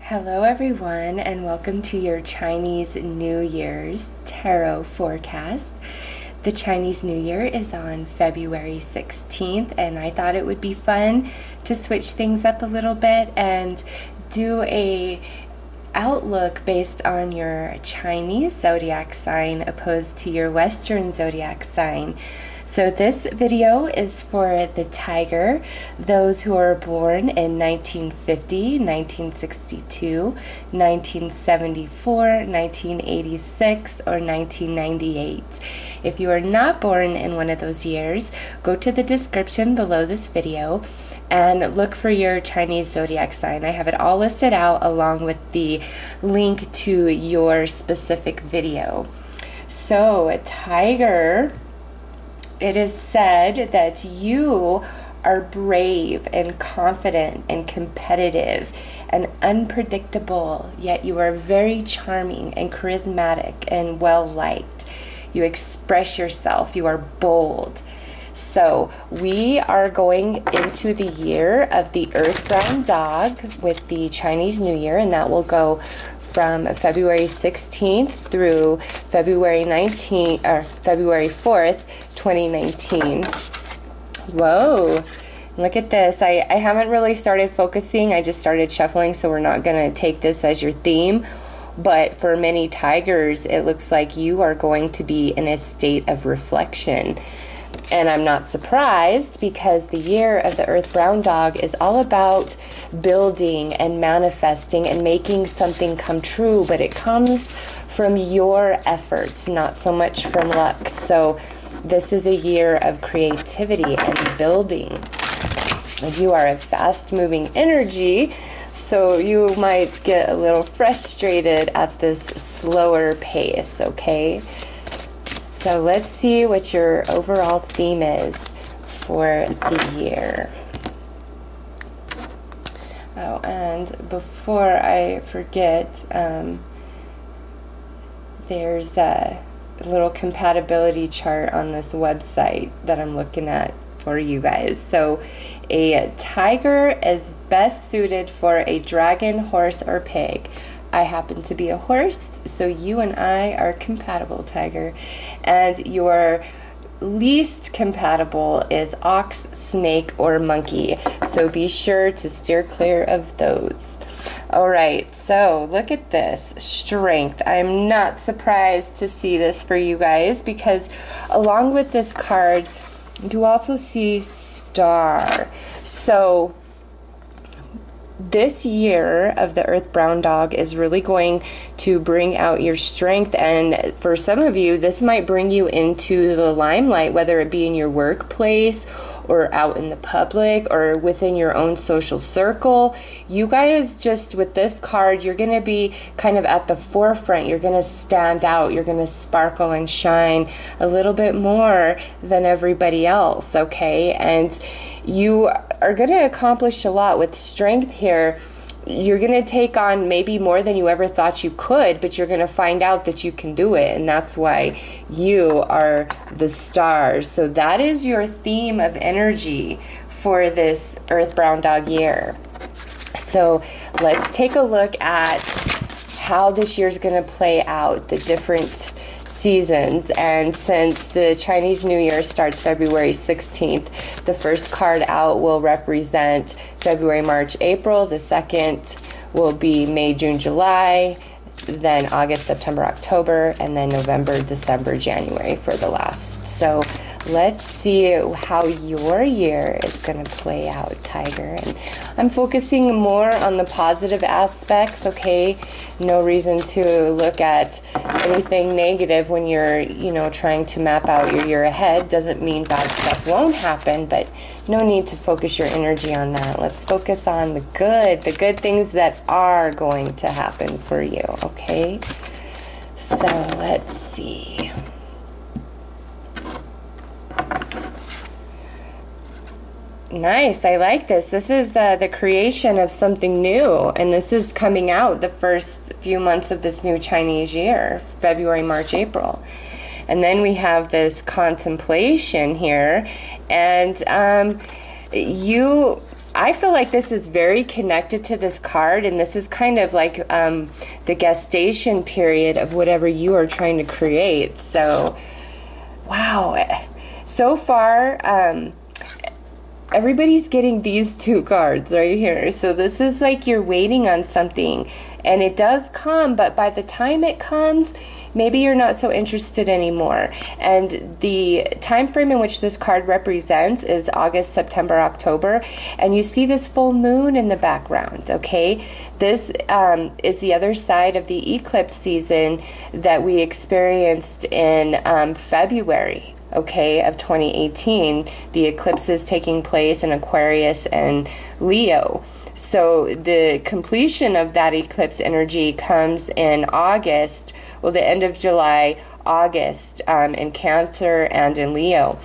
Hello everyone, and welcome to your Chinese New Year's Tarot forecast. The Chinese New Year is on February 16th, and I thought it would be fun to switch things up a little bit and do a outlook based on your Chinese zodiac sign opposed to your Western zodiac sign. So this video is for the tiger, those who are born in 1950, 1962, 1974, 1986, or 1998. If you are not born in one of those years, go to the description below this video and look for your Chinese zodiac sign. I have it all listed out along with the link to your specific video. So, a tiger, it is said that you are brave and confident and competitive and unpredictable, yet you are very charming and charismatic and well-liked. You express yourself, you are bold. So we are going into the year of the Earth Brown Dog with the Chinese New Year, and that will go from February 16th through February 4th, 2019. Whoa, look at this. I haven't really started focusing. I just started shuffling, so we're not going to take this as your theme. But for many tigers, it looks like you are going to be in a state of reflection. And I'm not surprised, because the year of the Earth Brown Dog is all about building and manifesting and making something come true, but it comes from your efforts, not so much from luck. So this is a year of creativity and building. You are a fast-moving energy, so you might get a little frustrated at this slower pace, okay? So let's see what your overall theme is for the year. Oh, and before I forget, there's a little compatibility chart on this website that I'm looking at for you guys. So a tiger is best suited for a dragon, horse, or pig. I happen to be a horse, so you and I are compatible, tiger. And your least compatible is ox, snake, or monkey. So be sure to steer clear of those. All right, so look at this. Strength. I'm not surprised to see this for you guys, because along with this card, you also see star. So this year of the Earth Brown Dog is really going to bring out your strength, and for some of you, this might bring you into the limelight, whether it be in your workplace or out in the public or within your own social circle. You guys, just with this card, you're going to be kind of at the forefront. You're going to stand out. You're going to sparkle and shine a little bit more than everybody else, okay? And you are going to accomplish a lot with strength here. You're going to take on maybe more than you ever thought you could, but you're going to find out that you can do it, and that's why you are the stars. So that is your theme of energy for this Earth Brown Dog year. So let's take a look at how this year is going to play out, the different seasons. And since the Chinese New Year starts February 16th, the first card out will represent February, March, April. The second will be May, June, July, then August, September, October, and then November, December, January for the last. So let's see how your year is going to play out, tiger. And I'm focusing more on the positive aspects, okay? No reason to look at anything negative when you're, trying to map out your year ahead. Doesn't mean bad stuff won't happen, but no need to focus your energy on that. Let's focus on the good things that are going to happen for you, okay? So let's see. Nice, I like this. This is the creation of something new, and this is coming out the first few months of this new Chinese year, February, March, April. And then we have this contemplation here, and you I feel like this is very connected to this card, and this is kind of like the gestation period of whatever you are trying to create. So, wow. So far, everybody's getting these two cards right here. So this is like you're waiting on something, and it does come, but by the time it comes, maybe you're not so interested anymore. And the time frame in which this card represents is August, September, October, and you see this full moon in the background, okay? This is the other side of the eclipse season that we experienced in February, okay, of 2018. The eclipse is taking place in Aquarius and Leo. So the completion of that eclipse energy comes in August, well, the end of July, August, in Cancer and in Leo,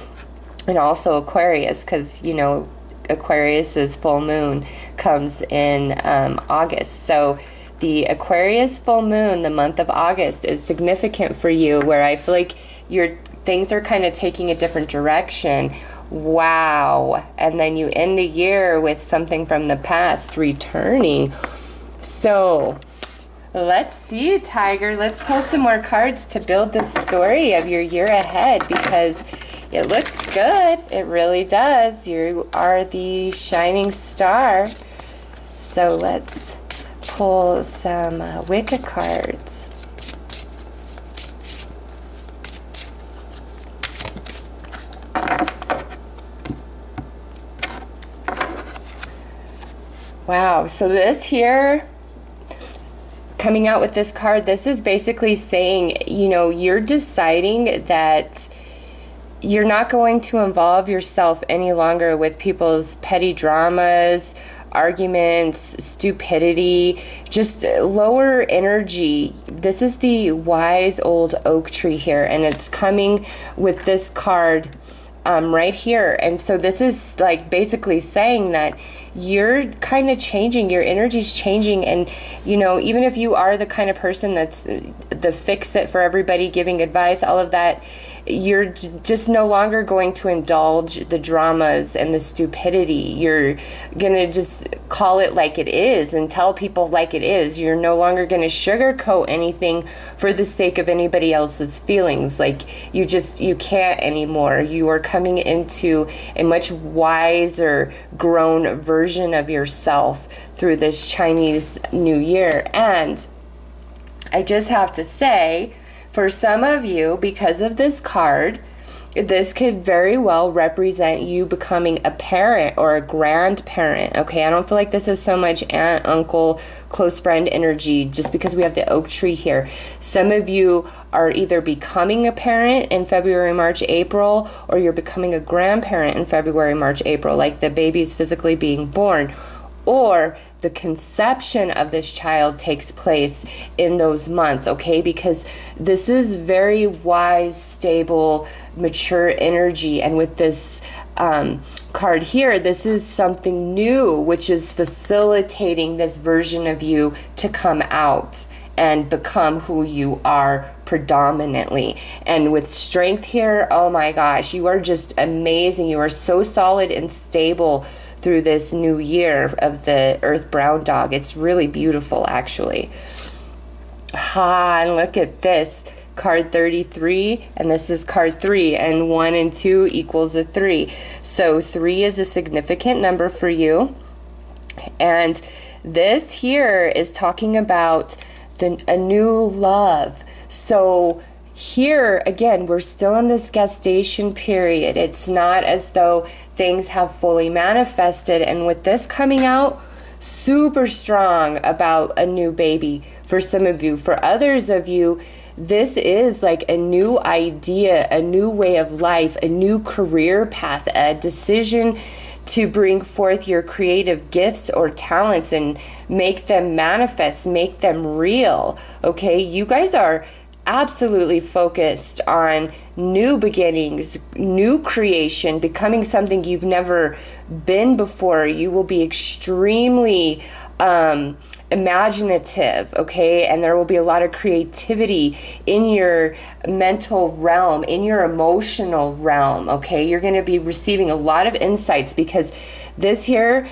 and also Aquarius, because, you know, Aquarius's full moon comes in August. So the Aquarius full moon, the month of August, is significant for you, where I feel like your things are kind of taking a different direction. Wow. And then you end the year with something from the past returning. So let's see, Tiger. Let's pull some more cards to build the story of your year ahead, because it looks good. It really does. You are the shining star. So let's pull some Wicca cards. Wow, so this here, coming out with this card, this is basically saying, you know, you're deciding that you're not going to involve yourself any longer with people's petty dramas, arguments, stupidity, just lower energy. This is the wise old oak tree here, and it's coming with this card right here. And so this is like basically saying that you're kind of changing, your energy's changing, and you know, even if you are the kind of person that's the fix-it for everybody, giving advice, all of that, you're just no longer going to indulge the dramas and the stupidity. You're gonna just call it like it is and tell people like it is. You're no longer gonna sugarcoat anything for the sake of anybody else's feelings. Like you can't anymore. You are coming into a much wiser, grown version of yourself through this Chinese New Year. And I just have to say, for some of you, because of this card, this could very well represent you becoming a parent or a grandparent, okay? I don't feel like this is so much aunt, uncle, close friend energy just because we have the oak tree here. Some of you are either becoming a parent in February, March, April, or you're becoming a grandparent in February, March, April, like the baby's physically being born, or the conception of this child takes place in those months, okay? Because this is very wise, stable, mature energy. And with this card here, this is something new, which is facilitating this version of you to come out and become who you are predominantly. And with strength here, oh my gosh, you are just amazing. You are so solid and stable through this new year of the Earth Brown Dog. It's really beautiful, actually. And look at this. Card 33, and this is card 3, and 1 and 2 equals a 3. So 3 is a significant number for you. And this here is talking about a new love. So here, again, we're still in this gestation period. It's not as though things have fully manifested. And with this coming out, super strong about a new baby for some of you. For others of you, this is like a new idea, a new way of life, a new career path, a decision to bring forth your creative gifts or talents and make them manifest, make them real. Okay, you guys are absolutely focused on new beginnings, new creation, becoming something you've never been before. You will be extremely imaginative, okay? And there will be a lot of creativity in your mental realm, in your emotional realm, okay? You're going to be receiving a lot of insights because this here,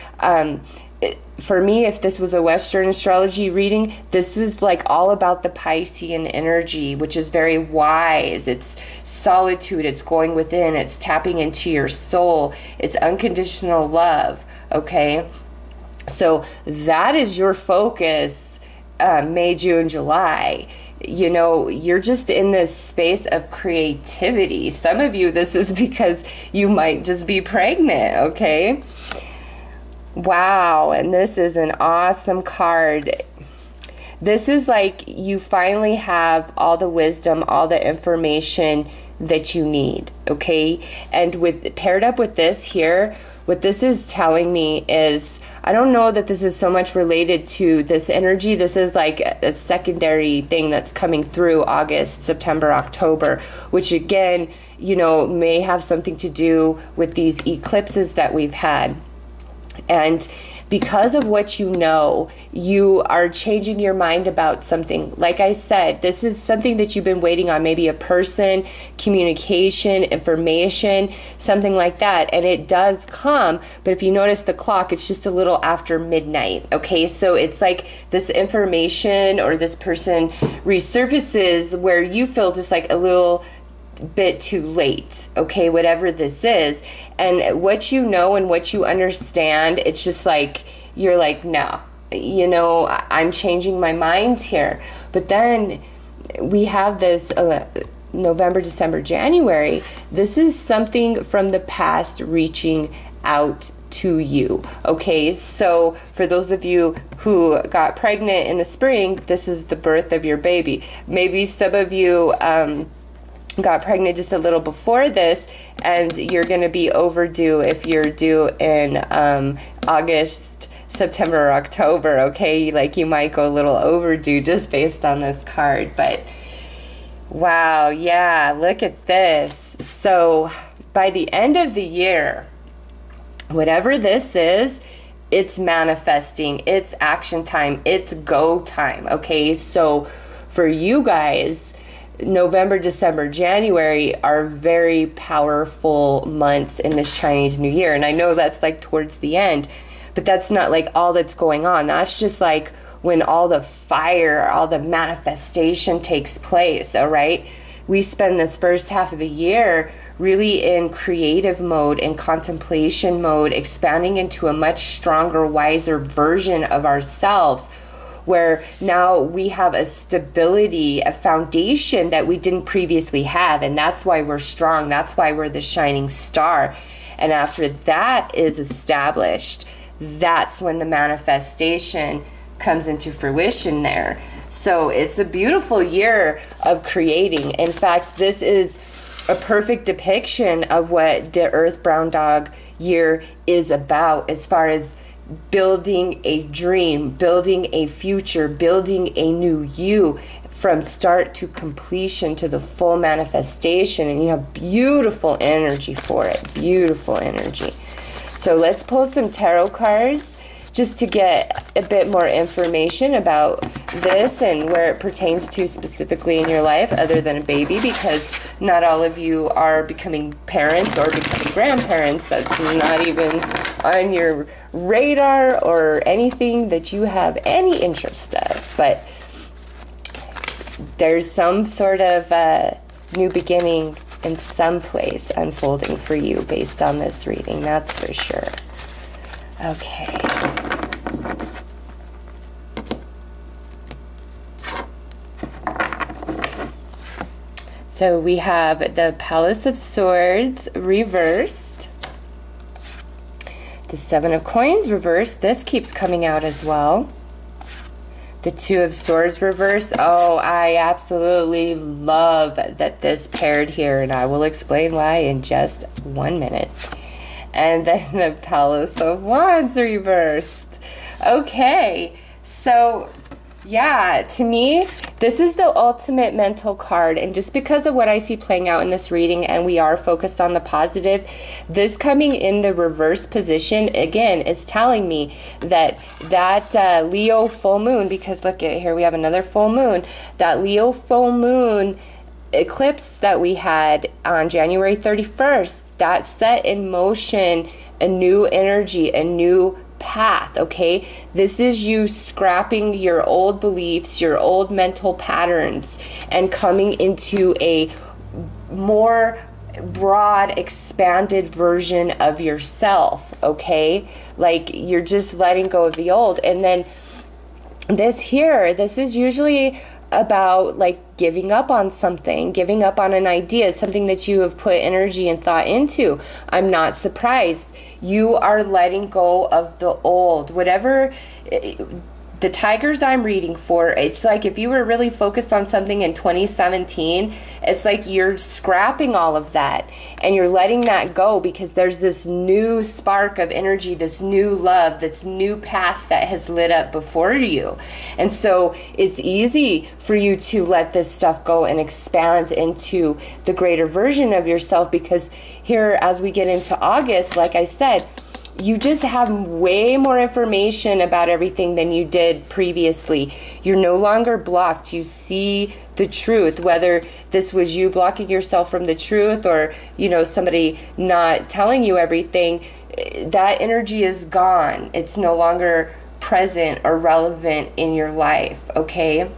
for me, if this was a Western astrology reading, this is like all about the Piscean energy, which is very wise. It's solitude, it's going within, it's tapping into your soul, it's unconditional love, okay? So that is your focus, May, June, July. You know, you're just in this space of creativity. Some of you, this is because you might just be pregnant, okay? Wow, and this is an awesome card. This is like you finally have all the wisdom, all the information that you need, okay? And with paired up with this here, what this is telling me is, I don't know that this is so much related to this energy. This is like a secondary thing that's coming through August, September, October, which again, you know, may have something to do with these eclipses that we've had. And because of what you know, you are changing your mind about something. Like I said, this is something that you've been waiting on, maybe a person, communication, information, something like that. And it does come, but if you notice the clock, it's just a little after midnight, okay? So it's like this information or this person resurfaces where you feel just like a little bit too late, okay, whatever this is. And what you know and what you understand, it's just like, you're like, no, you know, I'm changing my mind here. But then we have this November, December, January. This is something from the past reaching out to you, okay? So for those of you who got pregnant in the spring, this is the birth of your baby. Maybe some of you got pregnant just a little before this, and you're going to be overdue if you're due in August, September, or October, okay? Like you might go a little overdue just based on this card. But wow, yeah, look at this. So by the end of the year, whatever this is, it's manifesting, it's action time, it's go time, okay? So for you guys, November, December, January are very powerful months in this Chinese New Year. And I know that's like towards the end, but that's not like all that's going on. That's just like when all the fire, all the manifestation takes place, all right? We spend this first half of the year really in creative mode and contemplation mode, expanding into a much stronger, wiser version of ourselves, where now we have a stability, a foundation that we didn't previously have. And that's why we're strong. That's why we're the shining star. And after that is established, that's when the manifestation comes into fruition there. So it's a beautiful year of creating. In fact, this is a perfect depiction of what the Earth Brown Dog year is about, as far as building a dream, building a future, building a new you from start to completion to the full manifestation. And you have beautiful energy for it, beautiful energy. So let's pull some tarot cards just to get a bit more information about this and where it pertains to specifically in your life, other than a baby, because not all of you are becoming parents or becoming grandparents. That's not even on your radar or anything that you have any interest of. But there's some sort of new beginning in some place unfolding for you based on this reading, that's for sure. Okay. So we have the Palace of Swords reversed. The Seven of Coins reversed. This keeps coming out as well. The Two of Swords reversed. Oh, I absolutely love that this paired here, and I will explain why in just 1 minute. And then the Palace of Wands reversed. Okay, so yeah, to me, this is the ultimate mental card. And just because of what I see playing out in this reading, and we are focused on the positive, this coming in the reverse position, again, is telling me that Leo full moon, because look at here, we have another full moon, that Leo full moon eclipse that we had on January 31st, that set in motion a new energy, a new path, okay? This is you scrapping your old beliefs, your old mental patterns, and coming into a more broad, expanded version of yourself, okay? Like, you're just letting go of the old. And then this is usually about like giving up on something, giving up on an idea, something that you have put energy and thought into. I'm not surprised. You are letting go of the old. Whatever the tigers I'm reading for, it's like if you were really focused on something in 2017, it's like you're scrapping all of that and you're letting that go because there's this new spark of energy, this new love, this new path that has lit up before you. And so it's easy for you to let this stuff go and expand into the greater version of yourself, because here, as we get into August, like I said, you just have way more information about everything than you did previously. You're no longer blocked. You see the truth, whether this was you blocking yourself from the truth or, you know, somebody not telling you everything. That energy is gone. It's no longer present or relevant in your life, okay?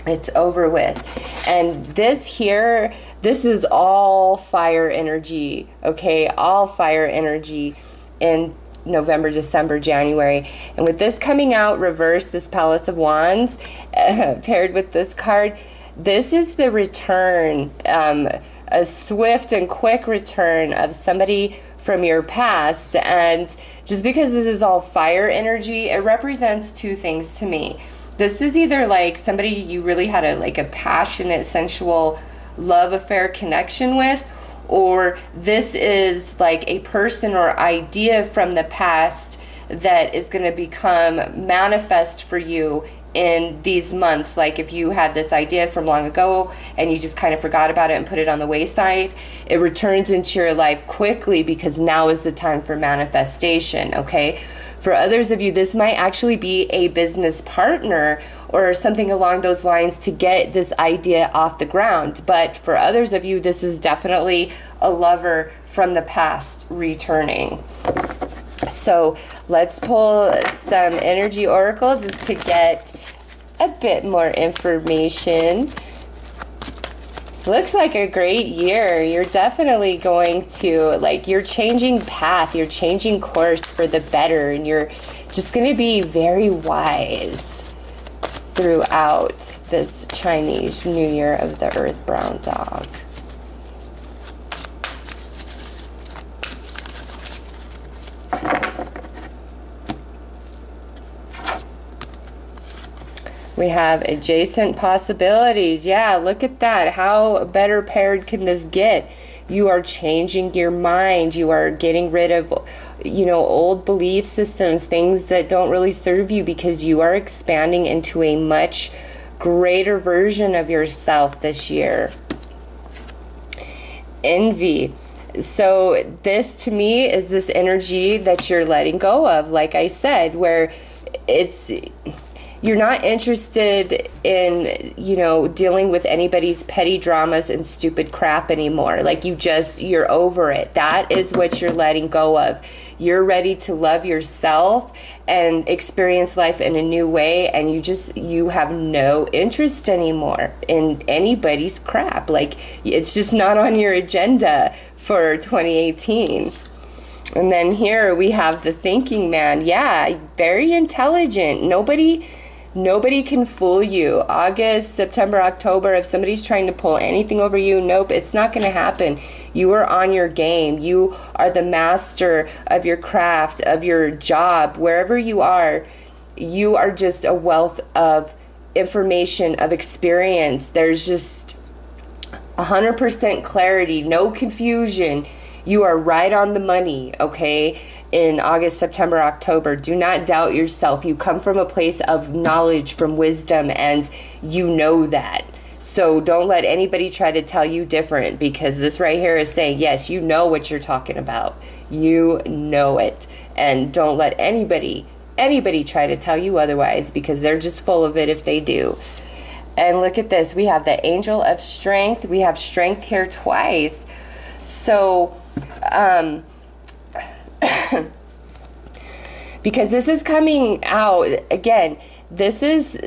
It's over with. And this here, this is all fire energy, okay? All fire energy in November, December, January. And with this coming out reverse, this Palace of Wands, paired with this card, this is the return, a swift and quick return of somebody from your past. And just because this is all fire energy, it represents two things to me. This is either like somebody you really had a passionate, sensual love affair connection with, or this is like a person or idea from the past that is going to become manifest for you in these months. Like if you had this idea from long ago and you just kind of forgot about it and put it on the wayside, it returns into your life quickly because now is the time for manifestation, okay? For others of you, this might actually be a business partner or something along those lines to get this idea off the ground. But for others of you, this is definitely a lover from the past returning. So let's pull some energy oracle just to get a bit more information. Looks like a great year. You're definitely going to, you're changing path, you're changing course for the better, and you're just going to be very wise throughout this Chinese New Year of the Earth Brown Dog. We have adjacent possibilities. Yeah, look at that. How better paired can this get? You are changing your mind. You are getting rid of, old belief systems, things that don't really serve you, because you are expanding into a much greater version of yourself this year. Envy. So this to me is this energy that you're letting go of, like I said, where you're not interested in, dealing with anybody's petty dramas and stupid crap anymore. You're over it. That is what you're letting go of. You're ready to love yourself and experience life in a new way, and you have no interest anymore in anybody's crap. It's just not on your agenda for 2018. And then here we have the thinking man. Yeah, very intelligent. Nobody can fool you. August, September, October, if somebody's trying to pull anything over you, nope, it's not going to happen. You are on your game. You are the master of your craft, of your job. Wherever you are just a wealth of information, of experience. There's just 100% clarity, no confusion. You are right on the money, okay? In August, September, October. Do not doubt yourself. You come from a place of knowledge, from wisdom, and you know that. So don't let anybody try to tell you different, because this right here is saying, yes, you know what you're talking about. You know it. And don't let anybody try to tell you otherwise, because they're just full of it if they do. And look at this. We have the Angel of Strength. We have strength here twice. So, because this is coming out again. This is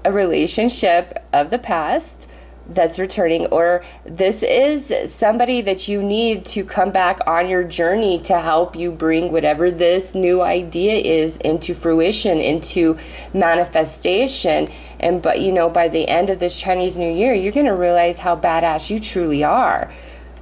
a relationship of the past that's returning, or this is somebody that you need to come back on your journey to help you bring whatever this new idea is into fruition, into manifestation. And but you know, by the end of this Chinese New Year, you're going to realize how badass you truly are.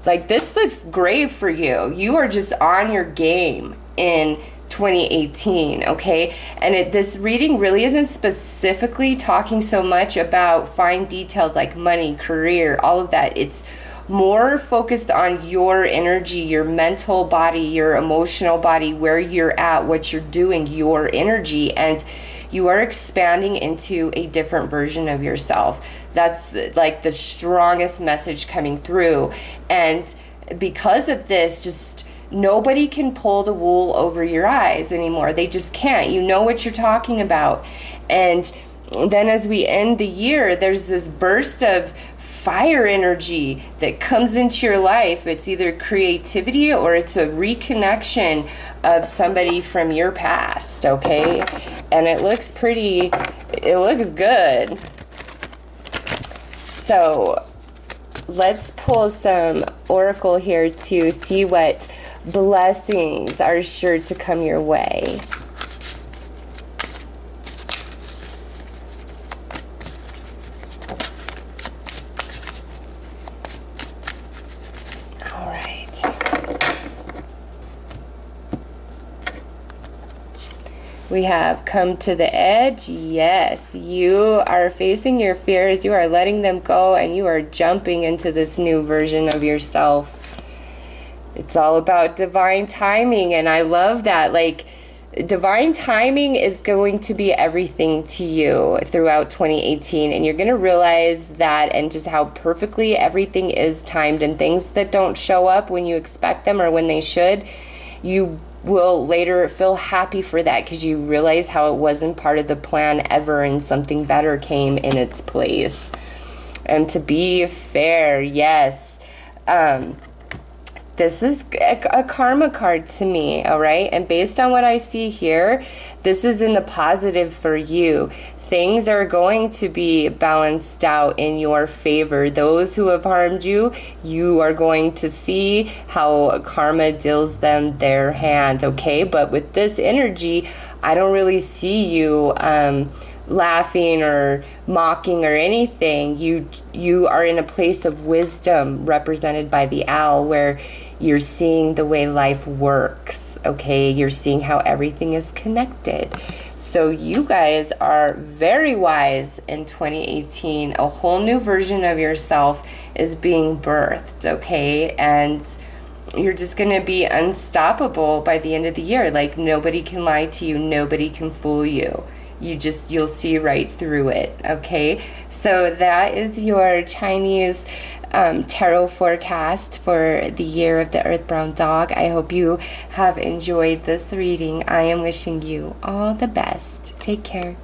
Like, this looks great for you. You are just on your game in 2018, okay? And this reading really isn't specifically talking so much about fine details like money, career, all of that. It's more focused on your energy, your mental body, your emotional body, where you're at, what you're doing, your energy, and you are expanding into a different version of yourself. That's like the strongest message coming through. And because of this, just nobody can pull the wool over your eyes anymore. They just can't. You know what you're talking about. And then as we end the year, there's this burst of fire energy that comes into your life. It's either creativity or it's a reconnection of somebody from your past, okay? And it looks pretty, it looks good. So let's pull some oracle here to see what blessings are sure to come your way. All right. We have come to the edge. Yes, you are facing your fears. You are letting them go, and you are jumping into this new version of yourself. It's all about divine timing, and I love that. Like, divine timing is going to be everything to you throughout 2018, and you're going to realize that, and just how perfectly everything is timed, and things that don't show up when you expect them or when they should, you will later feel happy for that, because you realize how it wasn't part of the plan ever, and something better came in its place. And to be fair, yes, this is a karma card to me, all right? And based on what I see here, this is in the positive for you. Things are going to be balanced out in your favor. Those who have harmed you, you are going to see how karma deals them their hand, okay? But with this energy, I don't really see you laughing or mocking or anything. You are in a place of wisdom, represented by the owl, where you're seeing the way life works, okay? You're seeing how everything is connected. So you guys are very wise in 2018. A whole new version of yourself is being birthed, okay? And you're just going to be unstoppable by the end of the year. Like, nobody can lie to you. Nobody can fool you. You'll see right through it, okay? So that is your Chinese tarot forecast for the year of the Earth Brown Dog. I hope you have enjoyed this reading. I am wishing you all the best. Take care.